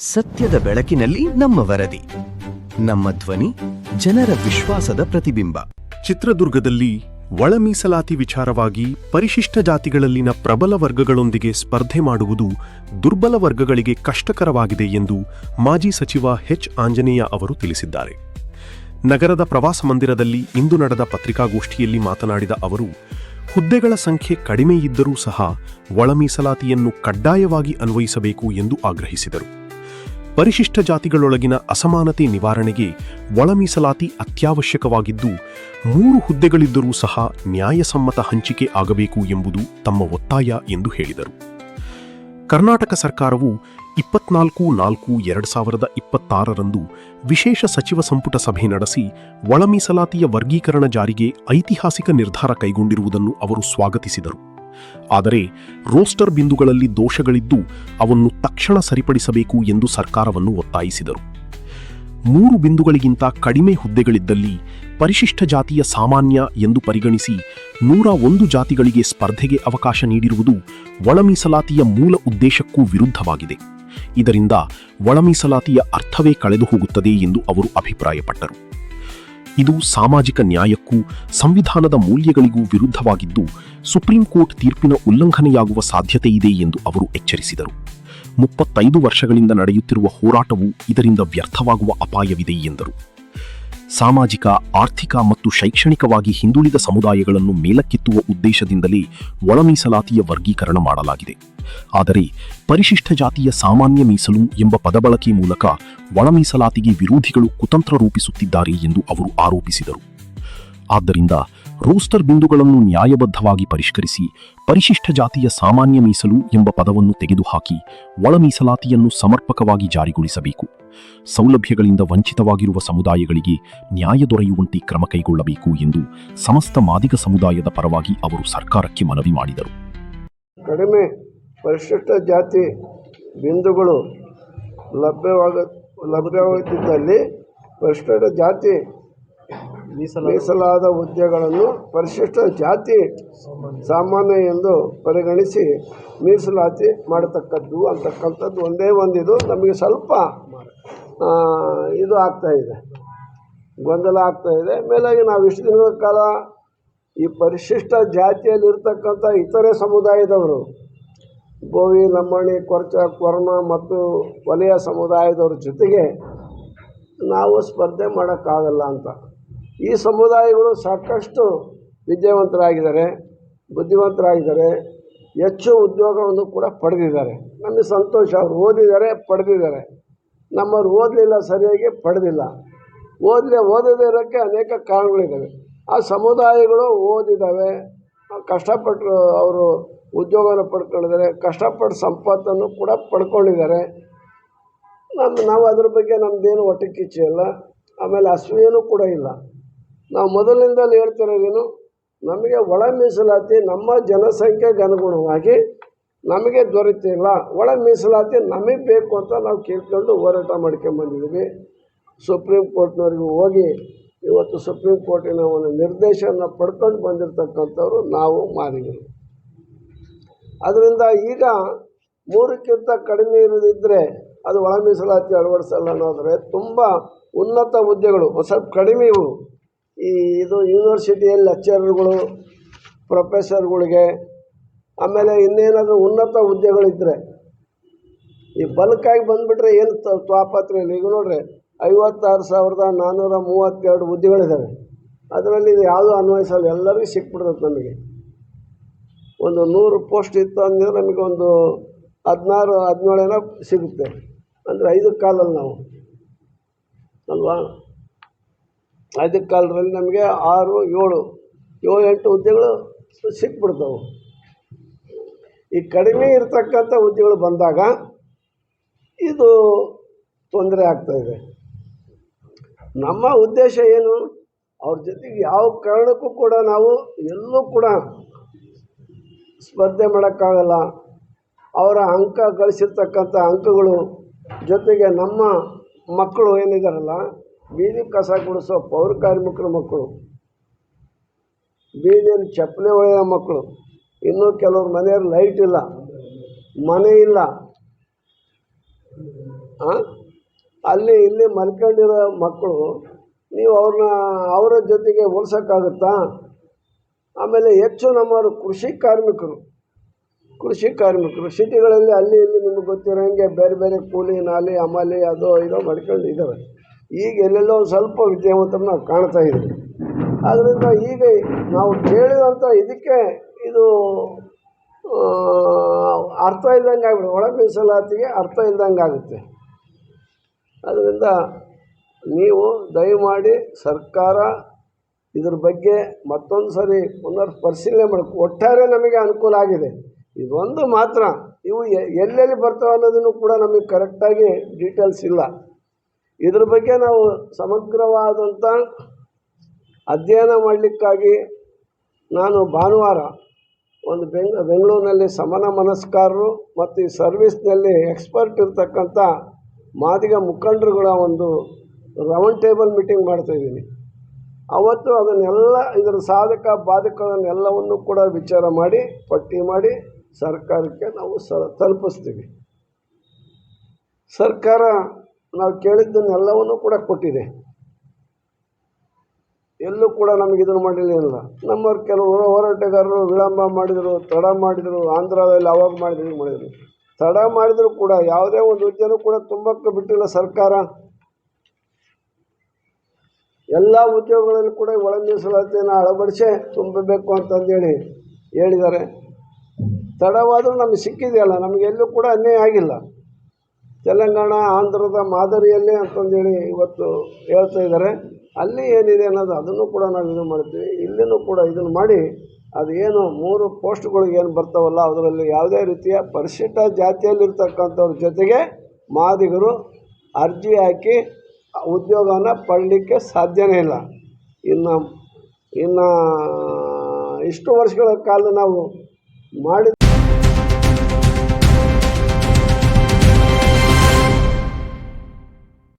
ಸತ್ಯದ ಬೆಳಕಿನಲ್ಲಿ ನಮ್ಮ ವರದಿ, ನಮ್ಮ ಧ್ವನಿ, ಜನರ ವಿಶ್ವಾಸದ ಪ್ರತಿಬಿಂಬ. ಚಿತ್ರದುರ್ಗದಲ್ಲಿ ಒಳ ಮೀಸಲಾತಿ ವಿಚಾರವಾಗಿ ಪರಿಶಿಷ್ಟ ಜಾತಿಗಳಲ್ಲಿನ ಪ್ರಬಲ ವರ್ಗಗಳೊಂದಿಗೆ ಸ್ಪರ್ಧೆ ಮಾಡುವುದು ದುರ್ಬಲ ವರ್ಗಗಳಿಗೆ ಕಷ್ಟಕರವಾಗಿದೆ ಎಂದು ಮಾಜಿ ಸಚಿವ ಎಚ್ ಆಂಜನೇಯ ಅವರು ತಿಳಿಸಿದ್ದಾರೆ. ನಗರದ ಪ್ರವಾಸ ಮಂದಿರದಲ್ಲಿ ಇಂದು ನಡೆದ ಪತ್ರಿಕಾಗೋಷ್ಠಿಯಲ್ಲಿ ಮಾತನಾಡಿದ ಅವರು, ಹುದ್ದೆಗಳ ಸಂಖ್ಯೆ ಕಡಿಮೆ ಇದ್ದರೂ ಸಹ ಒಳ ಮೀಸಲಾತಿಯನ್ನು ಕಡ್ಡಾಯವಾಗಿ ಅನ್ವಯಿಸಬೇಕು ಎಂದು ಆಗ್ರಹಿಸಿದರು. ಪರಿಶಿಷ್ಟ ಜಾತಿಗಳೊಳಗಿನ ಅಸಮಾನತೆ ನಿವಾರಣೆಗೆ ಒಳ ಮೀಸಲಾತಿ ಅತ್ಯವಶ್ಯಕವಾಗಿದ್ದು, 3 ಹುದ್ದೆಗಳಿದ್ದರೂ ಸಹ ನ್ಯಾಯಸಮ್ಮತ ಹಂಚಿಕೆ ಆಗಬೇಕು ಎಂಬುದು ತಮ್ಮ ಒತ್ತಾಯ ಎಂದು ಹೇಳಿದರು. ಕರ್ನಾಟಕ ಸರ್ಕಾರವು 24/4/2026ರಂದು ವಿಶೇಷ ಸಚಿವ ಸಂಪುಟ ಸಭೆ ನಡೆಸಿ ಒಳ ಮೀಸಲಾತಿಯ ವರ್ಗೀಕರಣ ಜಾರಿಗೆ ಐತಿಹಾಸಿಕ ನಿರ್ಧಾರ ಕೈಗೊಂಡಿರುವುದನ್ನು ಅವರು ಸ್ವಾಗತಿಸಿದರು. ಆದರೆ ರೋಸ್ಟರ್ ಬಿಂದುಗಳಲ್ಲಿ ದೋಷಗಳಿದ್ದು ಅವನ್ನು ತಕ್ಷಣ ಸರಿಪಡಿಸಬೇಕು ಎಂದು ಸರ್ಕಾರವನ್ನು ಒತ್ತಾಯಿಸಿದರು. 3 ಬಿಂದುಗಳಿಗಿಂತ ಕಡಿಮೆ ಹುದ್ದೆಗಳಿದ್ದಲ್ಲಿ ಪರಿಶಿಷ್ಟ ಜಾತಿಯ ಸಾಮಾನ್ಯ ಎಂದು ಪರಿಗಣಿಸಿ 101 ಜಾತಿಗಳಿಗೆ ಸ್ಪರ್ಧೆಗೆ ಅವಕಾಶ ನೀಡಿರುವುದು ಒಳ ಮೀಸಲಾತಿಯ ಮೂಲ ಉದ್ದೇಶಕ್ಕೂ ವಿರುದ್ಧವಾಗಿದೆ. ಇದರಿಂದ ಒಳ ಮೀಸಲಾತಿಯ ಅರ್ಥವೇ ಕಳೆದು ಹೋಗುತ್ತದೆ ಎಂದು ಅವರು ಅಭಿಪ್ರಾಯಪಟ್ಟರು. ಇದು ಸಾಮಾಜಿಕ ನ್ಯಾಯಕ್ಕೂ ಸಂವಿಧಾನದ ಮೌಲ್ಯಗಳಿಗೂ ವಿರುದ್ಧವಾಗಿದ್ದು, ಸುಪ್ರೀಂ ಕೋರ್ಟ್ ತೀರ್ಪಿನ ಉಲ್ಲಂಘನೆಯಾಗುವ ಸಾಧ್ಯತೆಯಿದೆ ಎಂದು ಅವರು ಎಚ್ಚರಿಸಿದರು. 35 ವರ್ಷಗಳಿಂದ ನಡೆಯುತ್ತಿರುವ ಹೋರಾಟವು ಇದರಿಂದ ವ್ಯರ್ಥವಾಗುವ ಅಪಾಯವಿದೆ ಎಂದರು. ಸಾಮಾಜಿಕ, ಆರ್ಥಿಕ ಮತ್ತು ಶೈಕ್ಷಣಿಕವಾಗಿ ಹಿಂದುಳಿದ ಸಮುದಾಯಗಳನ್ನು ಮೇಲಕ್ಕೆತ್ತುವ ಉದ್ದೇಶದಿಂದಲೇ ಒಳ ಮೀಸಲಾತಿಯ ವರ್ಗೀಕರಣ ಮಾಡಲಾಗಿದೆ. ಆದರೆ ಪರಿಶಿಷ್ಟ ಜಾತಿಯ ಸಾಮಾನ್ಯ ಮೀಸಲು ಎಂಬ ಪದಬಳಕೆ ಮೂಲಕ ಒಳ ಮೀಸಲಾತಿಗೆ ವಿರೋಧಿಗಳು ಕುತಂತ್ರ ರೂಪಿಸುತ್ತಿದ್ದಾರೆ ಎಂದು ಅವರು ಆರೋಪಿಸಿದರು. ಆದ್ದರಿಂದ ರೋಸ್ಟರ್ ಬಿಂದುಗಳನ್ನು ನ್ಯಾಯಬದ್ಧವಾಗಿ ಪರಿಷ್ಕರಿಸಿ ಪರಿಶಿಷ್ಟ ಜಾತಿಯ ಸಾಮಾನ್ಯ ಮೀಸಲು ಎಂಬ ಪದವನ್ನು ತೆಗೆದುಹಾಕಿ ಒಳ ಮೀಸಲಾತಿಯನ್ನು ಸಮರ್ಪಕವಾಗಿ ಜಾರಿಗೊಳಿಸಬೇಕು. ಸೌಲಭ್ಯಗಳಿಂದ ವಂಚಿತವಾಗಿರುವ ಸಮುದಾಯಗಳಿಗೆ ನ್ಯಾಯ ದೊರೆಯುವಂತೆ ಕ್ರಮ ಕೈಗೊಳ್ಳಬೇಕು ಎಂದು ಸಮಸ್ತ ಮಾದಿಗ ಸಮುದಾಯದ ಪರವಾಗಿ ಅವರು ಸರ್ಕಾರಕ್ಕೆ ಮನವಿ ಮಾಡಿದರು. ಕಡಿಮೆ ಪರಿಶಿಷ್ಟ ಜಾತಿ ಬಿಂದುಗಳು ಲಭ್ಯವಾಗುತ್ತಿದ್ದಲ್ಲಿ ಪರಿಶಿಷ್ಟ ಜಾತಿ ಮೀಸಲಾದ ಹುದ್ದೆಗಳನ್ನು ಪರಿಶಿಷ್ಟ ಜಾತಿ ಸಾಮಾನ್ಯ ಎಂದು ಪರಿಗಣಿಸಿ ಮೀಸಲಾತಿ ಮಾಡತಕ್ಕದ್ದು ಅಂತಕ್ಕಂಥದ್ದು ಒಂದೇ ಒಂದಿದು ನಮಗೆ ಸ್ವಲ್ಪ ಇದು ಆಗ್ತಾಯಿದೆ, ಗೊಂದಲ ಆಗ್ತಾಯಿದೆ. ಮೇಲಾಗಿ ನಾವು ಇಷ್ಟು ದಿನಗಳ ಕಾಲ ಈ ಪರಿಶಿಷ್ಟ ಜಾತಿಯಲ್ಲಿರ್ತಕ್ಕಂಥ ಇತರೆ ಸಮುದಾಯದವರು, ಗೋವಿ, ಲಂಬಾಣಿ, ಕೊರ್ಚ, ಕೊರ್ಮ ಮತ್ತು ವಲಯ ಸಮುದಾಯದವ್ರ ಜೊತೆಗೆ ನಾವು ಸ್ಪರ್ಧೆ ಮಾಡೋಕ್ಕಾಗಲ್ಲ ಅಂತ. ಈ ಸಮುದಾಯಗಳು ಸಾಕಷ್ಟು ವಿದ್ಯಾವಂತರಾಗಿದ್ದಾರೆ, ಬುದ್ಧಿವಂತರಾಗಿದ್ದಾರೆ, ಹೆಚ್ಚು ಉದ್ಯೋಗವನ್ನು ಕೂಡ ಪಡೆದಿದ್ದಾರೆ. ನಮಗೆ ಸಂತೋಷ, ಅವರು ಓದಿದ್ದಾರೆ, ಪಡೆದಿದ್ದಾರೆ. ನಮ್ಮವ್ರು ಓದಲಿಲ್ಲ, ಸರಿಯಾಗಿ ಪಡೆದಿಲ್ಲ. ಓದದೇ ಇರೋಕ್ಕೆ ಅನೇಕ ಕಾರಣಗಳಿದ್ದಾವೆ. ಆ ಸಮುದಾಯಗಳು ಓದಿದ್ದಾವೆ, ಕಷ್ಟಪಟ್ಟು ಅವರು ಉದ್ಯೋಗವನ್ನು ಪಡ್ಕೊಂಡಿದ್ದಾರೆ, ಕಷ್ಟಪಟ್ಟು ಸಂಪತ್ತನ್ನು ಕೂಡ ಪಡ್ಕೊಂಡಿದ್ದಾರೆ. ನಾವು ಅದ್ರ ಬಗ್ಗೆ ನಮ್ಮದೇನು ಹೊಟ್ಟೆ ಕಿಚ್ಚು ಇಲ್ಲ, ಆಮೇಲೆ ಅಸೂಯೆನೂ ಕೂಡ ಇಲ್ಲ. ನಾವು ಮೊದಲಿನಿಂದಲೂ ಹೇಳ್ತಿರೋದೇನು, ನಮಗೆ ಒಳ ಮೀಸಲಾತಿ ನಮ್ಮ ಜನಸಂಖ್ಯೆಗೆ ಅನುಗುಣವಾಗಿ ನಮಗೆ ದೊರೆತಿಲ್ಲ, ಒಳ ಮೀಸಲಾತಿ ನಮಗೆ ಬೇಕು ಅಂತ ನಾವು ಕೇಳ್ಕೊಂಡು ಹೋರಾಟ ಮಾಡ್ಕೊಂಬಂದಿದ್ದೀವಿ. ಸುಪ್ರೀಂ ಕೋರ್ಟ್ನವರಿಗೂ ಹೋಗಿ ಇವತ್ತು ಸುಪ್ರೀಂ ಕೋರ್ಟಿನ ಒಂದು ನಿರ್ದೇಶನ ಪಡ್ಕೊಂಡು ಬಂದಿರತಕ್ಕಂಥವ್ರು ನಾವು ಮಾದಿಗರು. ಅದರಿಂದ ಈಗ 3ಕ್ಕಿಂತ ಕಡಿಮೆ ಇರೋದಿದ್ದರೆ ಅದು ಒಳ ಮೀಸಲಾತಿ ಅಳವಡಿಸಲ್ಲ ಅನ್ನೋದ್ರೆ ತುಂಬ ಉನ್ನತ ಹುದ್ದೆಗಳು ಸ್ವಲ್ಪ ಕಡಿಮೆ ಇವು. ಇದು ಯೂನಿವರ್ಸಿಟಿಯಲ್ಲಿ ಲೆಕ್ಚರರ್ಗಳು, ಪ್ರೊಫೆಸರ್ಗಳಿಗೆ, ಆಮೇಲೆ ಇನ್ನೇನಾದರೂ ಉನ್ನತ ಹುದ್ದೆಗಳಿದ್ದರೆ ಈ ಬಲ್ಕಾಗಿ ಬಂದುಬಿಟ್ರೆ ಏನು ತಾಪತ್ರ ಇಲ್ಲ. ಈಗ ನೋಡ್ರಿ 56,432 ಹುದ್ದೆಗಳಿದ್ದಾವೆ. ಅದರಲ್ಲಿ ಇದು ಯಾವುದೂ ಅನ್ವಯಿಸಲ್ಲ, ಎಲ್ಲರಿಗೂ ಸಿಕ್ಬಿಡ್ತದೆ. ನಮಗೆ ಒಂದು 100 ಪೋಸ್ಟ್ ಇತ್ತು ಅಂದರೆ ನಮಗೆ ಒಂದು 16-17 ಸಿಗುತ್ತೆ. ಅಂದರೆ 5 ಕಾಲಲ್ಲಿ ನಾವು ಅಲ್ವಾ, 5 ಕಾಲದಲ್ಲಿ ನಮಗೆ 6-7-8 ಹುದ್ದೆಗಳು ಸಿಕ್ಬಿಡ್ತವೆ. ಈ ಕಡಿಮೆ ಇರತಕ್ಕಂಥ ಹುದ್ದೆಗಳು ಬಂದಾಗ ಇದು ತೊಂದರೆ ಆಗ್ತಾಯಿದೆ. ನಮ್ಮ ಉದ್ದೇಶ ಏನು, ಅವ್ರ ಜೊತೆಗೆ ಯಾವ ಕಾರಣಕ್ಕೂ ಕೂಡ ನಾವು ಎಲ್ಲೂ ಕೂಡ ಸ್ಪರ್ಧೆ ಮಾಡೋಕ್ಕಾಗಲ್ಲ. ಅವರ ಅಂಕ ಗಳಿಸಿರ್ತಕ್ಕಂಥ ಅಂಕಗಳು ಜೊತೆಗೆ ನಮ್ಮ ಮಕ್ಕಳು ಏನಿದಾರಲ್ಲ, ಬೀದಿ ಕಸ ಗುಡಿಸೋ ಪೌರ ಕಾರ್ಮಿಕರ ಮಕ್ಕಳು, ಬೀದಿಯಲ್ಲಿ ಚಪ್ಪಲಿ ಹೊಳೆಯೋ ಮಕ್ಕಳು, ಇನ್ನೂ ಕೆಲವ್ರ ಮನೆಯಲ್ಲಿ ಲೈಟ್ ಇಲ್ಲ, ಮನೆ ಇಲ್ಲ, ಅಲ್ಲಿ ಇಲ್ಲಿ ಮಲ್ಕೊಂಡಿರೋ ಮಕ್ಕಳು ನೀವು ಅವರ ಜೊತೆಗೆ ಹೋಲ್ಸೋಕ್ಕಾಗುತ್ತಾ? ಆಮೇಲೆ ಹೆಚ್ಚು ನಮ್ಮವರು ಕೃಷಿ ಕಾರ್ಮಿಕರು ಸಿಟಿಗಳಲ್ಲಿ ಅಲ್ಲಿ ಇಲ್ಲಿ ನಿಮಗೆ ಗೊತ್ತಿರೋ ಹಾಗೆ ಬೇರೆ ಬೇರೆ ಕೂಲಿ ನಾಲಿ ಹಮಾಲಿ ಅದೋ ಇದೋ ಮಾಡ್ಕೊಂಡು ಇದ್ದಾವೆ. ಈಗ ಎಲ್ಲೆಲ್ಲೋ ಒಂದು ಸ್ವಲ್ಪ ವಿದ್ಯಾವಂತರು ನಾವು ಕಾಣ್ತಾ ಇದ್ದೀವಿ. ಆದ್ದರಿಂದ ಈಗ ನಾವು ಕೇಳಿದಂಥ ಇದಕ್ಕೆ ಇದು ಅರ್ಥ ಇಲ್ದಂಗೆ ಆಗ್ಬಿಡುತ್ತೆ, ಒಳ ಮೀಸಲಾತಿಗೆ ಅರ್ಥ ಇಲ್ದಂಗೆ ಆಗುತ್ತೆ. ಅದರಿಂದ ನೀವು ದಯಮಾಡಿ ಸರ್ಕಾರ ಇದ್ರ ಬಗ್ಗೆ ಮತ್ತೊಂದು ಸರಿ ಪುನರ್ ಪರಿಶೀಲನೆ ಮಾಡಬೇಕು. ಒಟ್ಟಾರೆ ನಮಗೆ ಅನುಕೂಲ ಆಗಿದೆ, ಇದೊಂದು ಮಾತ್ರ ಇವು ಎಲ್ಲೆಲ್ಲಿ ಬರ್ತವೆ ಅನ್ನೋದನ್ನು ಕೂಡ ನಮಗೆ ಕರೆಕ್ಟಾಗಿ ಡೀಟೇಲ್ಸ್ ಇಲ್ಲ. ಇದ್ರ ಬಗ್ಗೆ ನಾವು ಸಮಗ್ರವಾದಂಥ ಅಧ್ಯಯನ ಮಾಡಲಿಕ್ಕಾಗಿ ನಾನು ಭಾನುವಾರ ಒಂದು ಬೆಂಗಳೂರಿನಲ್ಲಿ ಸಮಾನ ಮನಸ್ಕಾರರು ಮತ್ತು ಈ ಸರ್ವಿಸ್ನಲ್ಲಿ ಎಕ್ಸ್ಪರ್ಟ್ ಇರ್ತಕ್ಕಂಥ ಮಾದಿಗ ಮುಖಂಡರುಗಳ ಒಂದು ರೌಂಡ್ ಟೇಬಲ್ ಮೀಟಿಂಗ್ ಮಾಡ್ತಾಯಿದ್ದೀನಿ. ಅವತ್ತು ಅದನ್ನೆಲ್ಲ ಇದರ ಸಾಧಕ ಬಾಧಕಗಳನ್ನೆಲ್ಲವನ್ನು ಕೂಡ ವಿಚಾರ ಮಾಡಿ ಪಟ್ಟಿ ಮಾಡಿ ಸರ್ಕಾರಕ್ಕೆ ನಾವು ತಲುಪಿಸ್ತೀವಿ. ಸರ್ಕಾರ ನಾವು ಕೇಳಿದ್ದನ್ನೆಲ್ಲವನ್ನೂ ಕೂಡ ಕೊಟ್ಟಿದೆ, ಎಲ್ಲೂ ಕೂಡ ನಮಗೆ ಇದನ್ನು ಮಾಡಿರಲಿಲ್ಲ. ನಮ್ಮವ್ರು ಕೆಲವು ಹೋರಾಟಗಾರರು ವಿಳಂಬ ಮಾಡಿದರು, ತಡ ಮಾಡಿದರು, ಆಂಧ್ರದಲ್ಲಿ ಅವಾಗ ಮಾಡಿದರು. ತಡ ಮಾಡಿದರೂ ಕೂಡ ಯಾವುದೇ ಒಂದು ಹುದ್ದೆನೂ ಕೂಡ ತುಂಬಕ್ಕೆ ಬಿಟ್ಟಿಲ್ಲ ಸರ್ಕಾರ. ಎಲ್ಲ ಉದ್ಯೋಗಗಳಲ್ಲಿ ಕೂಡ ಒಳ ಮೀಸಲಾತಿಯನ್ನು ಅಳವಡಿಸೇ ತುಂಬಬೇಕು ಅಂತಂದೇಳಿ ಹೇಳಿದ್ದಾರೆ. ತಡವಾದರೂ ನಮಗೆ ಸಿಕ್ಕಿದೆಯಲ್ಲ, ನಮಗೆಲ್ಲೂ ಕೂಡ ಅನ್ಯಾಯ ಆಗಿಲ್ಲ. ತೆಲಂಗಾಣ ಆಂಧ್ರದ ಮಾದರಿಯಲ್ಲೇ ಅಂತಂದೇಳಿ ಇವತ್ತು ಹೇಳ್ತಾ ಇದ್ದಾರೆ. ಅಲ್ಲಿ ಏನಿದೆ ಅನ್ನೋದು ಅದನ್ನು ಕೂಡ ನಾವು ಇದು ಮಾಡ್ತೀವಿ. ಇಲ್ಲಿನೂ ಕೂಡ ಇದನ್ನು ಮಾಡಿ ಅದು ಏನು 3 ಪೋಸ್ಟ್ಗಳಿಗೆ ಏನು ಬರ್ತಾವಲ್ಲ ಅದರಲ್ಲಿ ಯಾವುದೇ ರೀತಿಯ ಪರಿಶಿಷ್ಟ ಜಾತಿಯಲ್ಲಿರ್ತಕ್ಕಂಥವ್ರ ಜೊತೆಗೆ ಮಾದಿಗರು ಅರ್ಜಿ ಹಾಕಿ ಉದ್ಯೋಗವನ್ನು ಪಡಲಿಕ್ಕೆ ಸಾಧ್ಯನೇ ಇಲ್ಲ. ಇನ್ನು ಇಷ್ಟು ವರ್ಷಗಳ ಕಾಲ ನಾವು ಮಾಡಿದ